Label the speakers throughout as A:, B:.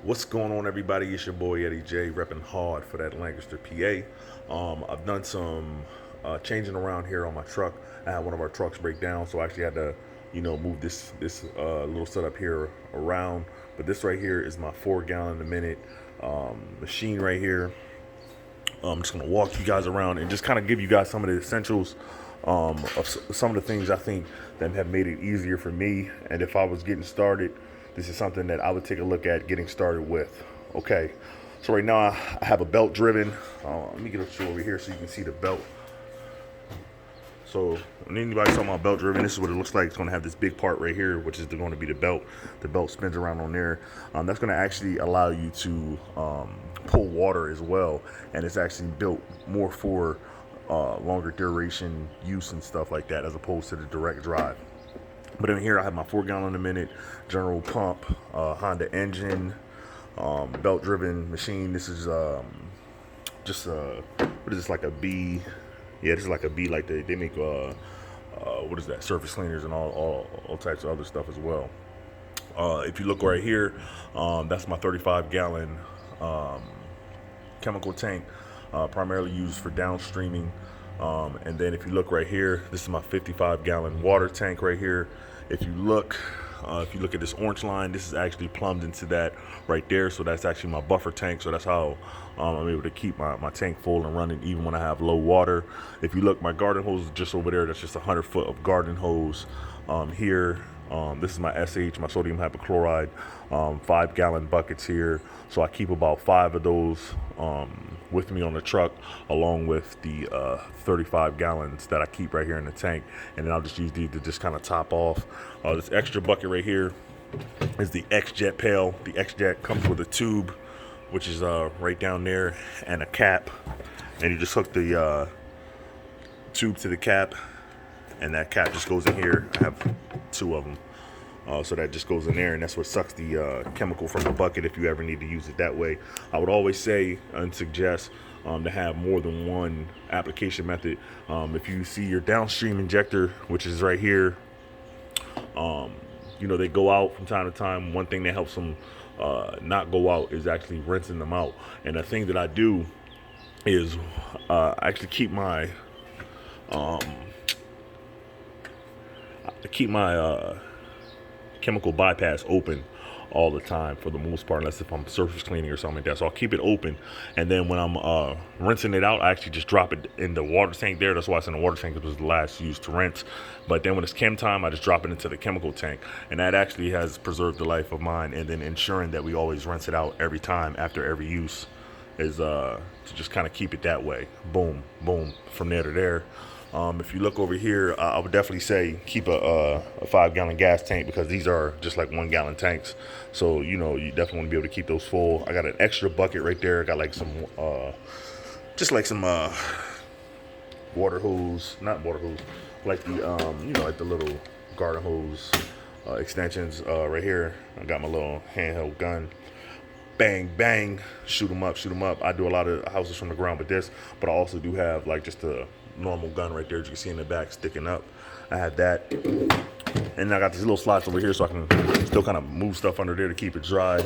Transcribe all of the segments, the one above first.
A: What's going on, everybody? It's your boy Eddie J, repping hard for that Lancaster, PA. I've done some changing around here on my truck. I had one of our trucks break down, so I actually had to, move this little setup here around. But this right here is my 4 gallon a minute machine right here. I'm just gonna walk you guys around and just kind of give you guys some of the essentials of some of the things I think that have made it easier for me. And if I was getting started, this is something that I would take a look at getting started with. Okay, so right now I have a belt driven. Let me get a show over here so you can see the belt. So when anybody's talking about belt driven, this is what it looks like. It's going to have this big part right here, which is going to be the belt. The belt spins around on there. That's going to actually allow you to pull water as well, and it's actually built more for longer duration use and stuff like that, as opposed to the direct drive. But in here I have my 4 gallon a minute general pump, Honda engine, belt driven machine. This is just what is this, like a B? Yeah, this is like a B, like they make what is that, surface cleaners and all types of other stuff as well. If you look right here, that's my 35 gallon chemical tank, primarily used for downstreaming. And then if you look right here, this is my 55 gallon water tank right here. If you look at this orange line, this is actually plumbed into that right there. So that's actually my buffer tank. So that's how I'm able to keep my tank full and running even when I have low water. If you look, my garden hose is just over there. That's just 100 foot of garden hose here. This is my SH, my sodium hypochlorite, 5 gallon buckets here. So I keep about 5 of those with me on the truck, along with the 35 gallons that I keep right here in the tank. And then I'll just use these to just kind of top off. This extra bucket right here is the X-Jet pail. The X-Jet comes with a tube, which is right down there, and a cap. And you just hook the tube to the cap, and that cap just goes in here. I have 2 of them. So that just goes in there, and that's what sucks the chemical from the bucket if you ever need to use it that way. I would always say and suggest to have more than one application method. If you see your downstream injector, which is right here, they go out from time to time. One thing that helps them not go out is actually rinsing them out. And the thing that I do is I actually keep my chemical bypass open all the time for the most part, unless if I'm surface cleaning or something like that. So I'll keep it open, and then when I'm rinsing it out, I actually just drop it in the water tank there. That's why it's in the water tank. It was the last used to rinse. But then when it's chem time, I just drop it into the chemical tank, and that actually has preserved the life of mine. And then ensuring that we always rinse it out every time after every use is to just kind of keep it that way. Boom, boom, from there to there. If you look over here, I would definitely say keep a 5 gallon gas tank, because these are just like 1 gallon tanks. So, you definitely want to be able to keep those full. I got an extra bucket right there. I got like some, just like some water hose, not water hose, like the, like the little garden hose extensions right here. I got my little handheld gun. Bang, bang, shoot them up, shoot them up. I do a lot of houses from the ground with this, but I also do have like just a normal gun right there, as you can see in the back sticking up. I have that, and I got these little slots over here so I can still kind of move stuff under there to keep it dry.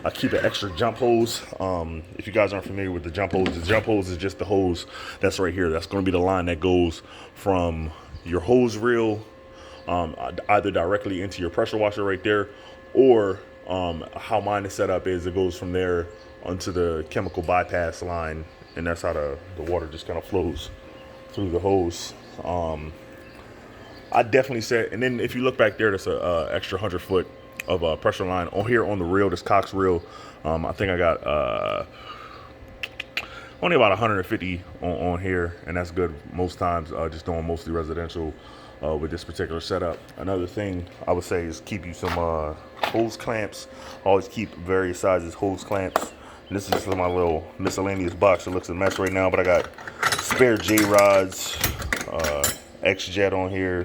A: I keep an extra jump hose. If you guys aren't familiar with the jump hose is just the hose that's right here. That's going to be the line that goes from your hose reel either directly into your pressure washer right there, or how mine is set up is it goes from there onto the chemical bypass line, and that's how the water just kind of flows through the hose. I definitely said, and then if you look back there, there's a extra 100 foot of pressure line on here on the reel, this Cox reel. I think I got only about 150 on here, and that's good most times. Just doing mostly residential with this particular setup. Another thing I would say is keep you some hose clamps. Always keep various sizes hose clamps. And this is just my little miscellaneous box. It looks a mess right now, but I got spare J-rods, X-Jet on here.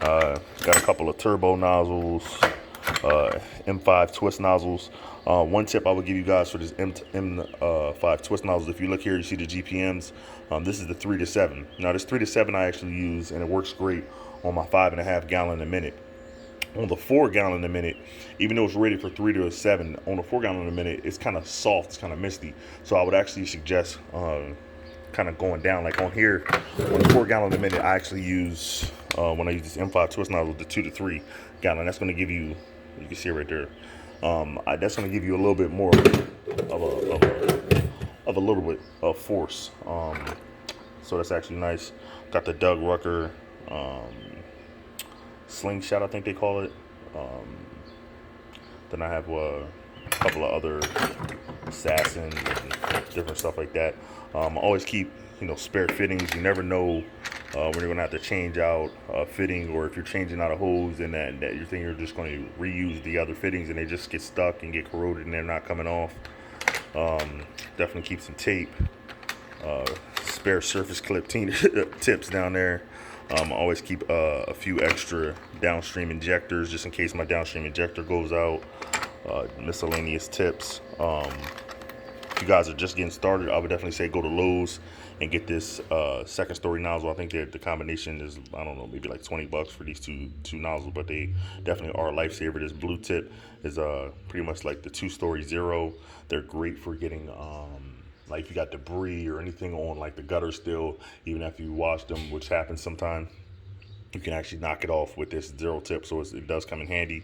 A: Got a couple of turbo nozzles, M5 twist nozzles. One tip I would give you guys for this M5 twist nozzles, if you look here, you see the GPMs. This is the 3 to 7. Now this 3 to 7 I actually use, and it works great on my 5.5 gallon a minute. On the 4 gallon a minute, even though it's rated for 3 to 7, on the 4 gallon a minute, it's kind of soft, it's kind of misty. So I would actually suggest kind of going down. Like on here, on the 4 gallon a minute, I actually use when I use this M5 twist nozzle, the 2 to 3 gallon. That's going to give you, you can see it right there. That's going to give you a little bit more of a little bit of force. So that's actually nice. Got the Doug Rucker slingshot, I think they call it. Then I have a couple of other assassins and different stuff like that. I always keep, spare fittings. You never know when you're gonna have to change out a fitting, or if you're changing out a hose and that you think you're just going to reuse the other fittings and they just get stuck and get corroded and they're not coming off. Definitely keep some tape. Spare surface clip tips down there. I always keep a few extra downstream injectors just in case my downstream injector goes out. Miscellaneous tips. If you guys are just getting started, I would definitely say go to Lowe's and get this second story nozzle. I think that the combination is, I don't know, maybe like $20 for these two nozzles, but they definitely are a lifesaver. This blue tip is pretty much like the 2-story zero. They're great for getting like if you got debris or anything on like the gutter still, even after you wash them, which happens sometimes, you can actually knock it off with this zero tip. So it does come in handy.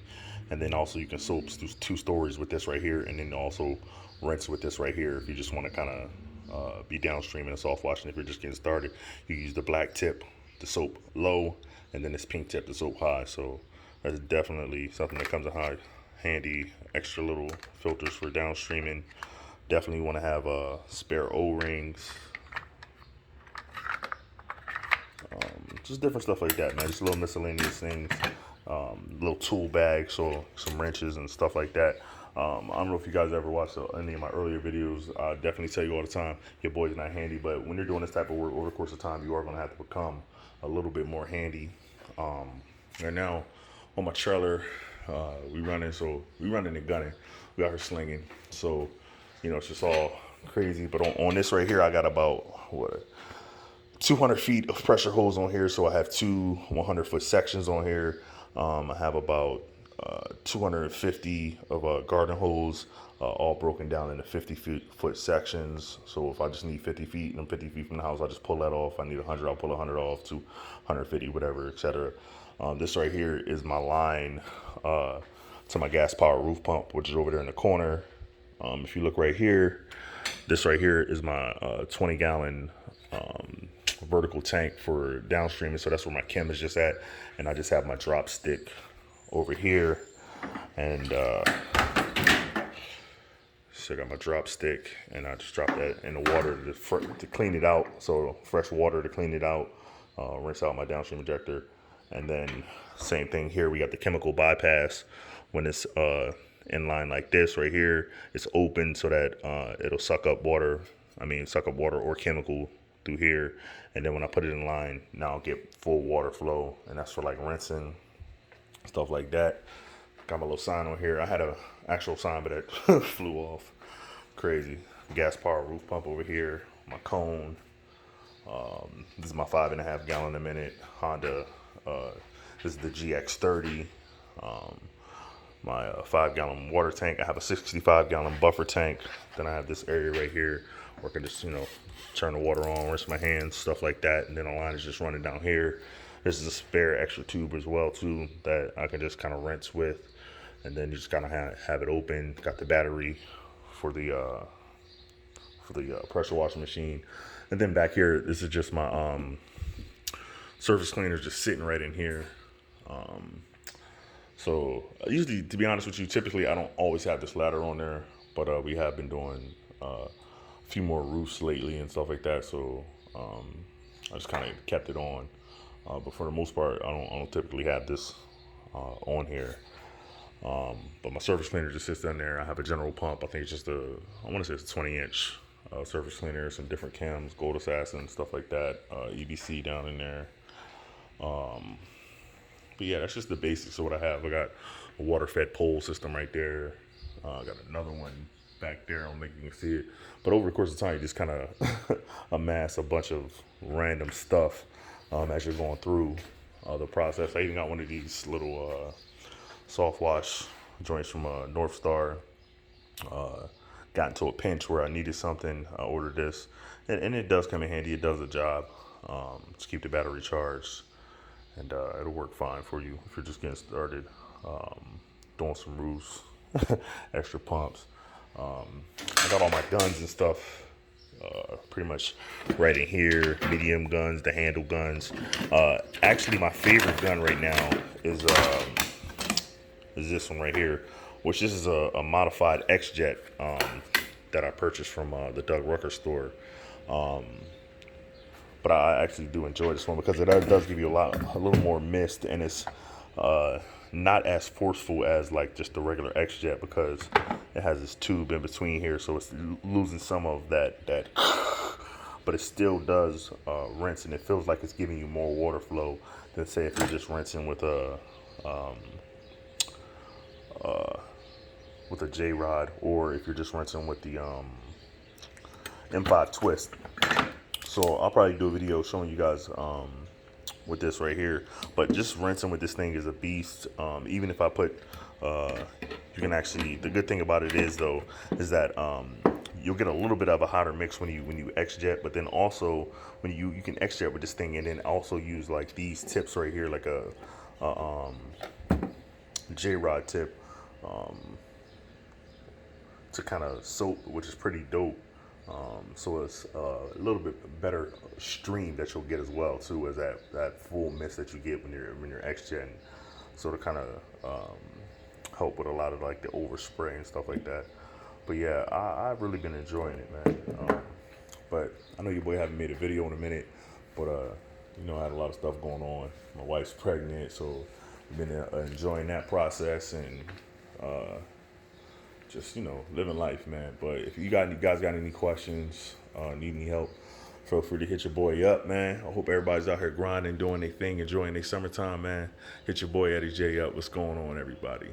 A: And then also you can soap 2 stories with this right here, and then also rinse with this right here if you just want to kind of be downstream and soft washing. If you're just getting started, you use the black tip to soap low, and then this pink tip to soap high. So that's definitely something that comes in handy. Extra little filters for downstreaming. Definitely want to have spare O-rings. Just different stuff like that, man. Just little miscellaneous things. Little tool bag, so some wrenches and stuff like that. I don't know if you guys ever watched any of my earlier videos. I definitely tell you all the time, your boy's not handy, but when you're doing this type of work over the course of time, you are going to have to become a little bit more handy. Right now, on my trailer, we running and gunning. We out here slinging. So, it's just all crazy. But on this right here, I got about, 200 feet of pressure hose on here. So I have 2 100-foot sections on here. I have about 250 of a garden hose, all broken down into 50-foot sections. So if I just need 50 feet and I'm 50 feet from the house, I just pull that off. I need 100, I'll pull 100 off, to 150, whatever, etc. This right here is my line to my gas powered roof pump, which is over there in the corner. If you look right here, this right here is my 20-gallon vertical tank for downstreaming. So that's where my chem is just at, and I just have my drop stick over here, and so I got my drop stick, and I just drop that in the water to clean it out. So fresh water to clean it out, rinse out my downstream injector, and then same thing here. We got the chemical bypass. When it's in line like this right here, it's open so that it'll suck up water or chemical through here. And then when I put it in line, now I'll get full water flow, and that's for like rinsing, stuff like that. Got my little sign on here. I had an actual sign, but it flew off. Crazy. Gas powered roof pump over here. My cone. This is my 5.5 gallon a minute Honda. This is the GX30. My 5-gallon water tank. I have a 65-gallon buffer tank. Then I have this area right here where I can just, turn the water on, rinse my hands, stuff like that. And then the line is just running down here. This is a spare extra tube as well, too, that I can just kind of rinse with. And then you just kind of have it open. Got the battery for the pressure washing machine. And then back here, this is just my surface cleaner just sitting right in here. So usually, to be honest with you, typically I don't always have this ladder on there, but we have been doing a few more roofs lately and stuff like that. So I just kind of kept it on. But for the most part, I don't typically have this on here. But my surface cleaner just sits down there. I have a general pump. I think it's just I want to say it's a 20-inch surface cleaner, some different chems, Gold Assassin, stuff like that. EBC down in there. But yeah, that's just the basics of what I have. I got a water-fed pole system right there. I got another one back there. I don't think you can see it. But over the course of time, you just kind of amass a bunch of random stuff as you're going through the process. I even got one of these little soft wash joints from North Star. Uh, got into a pinch where I needed something. I ordered this, and it does come in handy. It does the job. Just keep the battery charged, and it'll work fine for you if you're just getting started. Doing some roofs, extra pumps. I got all my guns and stuff pretty much right in here. Medium guns, the handle guns. Actually, my favorite gun right now is this one right here, which this is a modified X-Jet that I purchased from the Doug Rucker store. But I actually do enjoy this one because it does give you a little more mist, and it's not as forceful as like just the regular X-Jet because it has this tube in between here, so it's losing some of that but it still does rinse, and it feels like it's giving you more water flow than say if you're just rinsing with a J Rod, or if you're just rinsing with the M5 Twist. So I'll probably do a video showing you guys with this right here. But just rinsing with this thing is a beast. Even if I put, you can actually, the good thing about it is though, is that you'll get a little bit of a hotter mix when you X-Jet, but then also when you can X-Jet with this thing and then also use like these tips right here, like a J-Rod tip to kind of soap, which is pretty dope. So it's a little bit better stream that you'll get as well too, as that full mist that you get when you're X-Jetting. So to kind of help with a lot of like the overspray and stuff like that. But yeah, I've really been enjoying it, man. But I know your boy haven't made a video in a minute, but I had a lot of stuff going on. My wife's pregnant, so I've been enjoying that process and just living life, man. But if you guys got any questions, need any help, feel free to hit your boy up, man. I hope everybody's out here grinding, doing their thing, enjoying their summertime, man. Hit your boy Eddie J up. What's going on, everybody?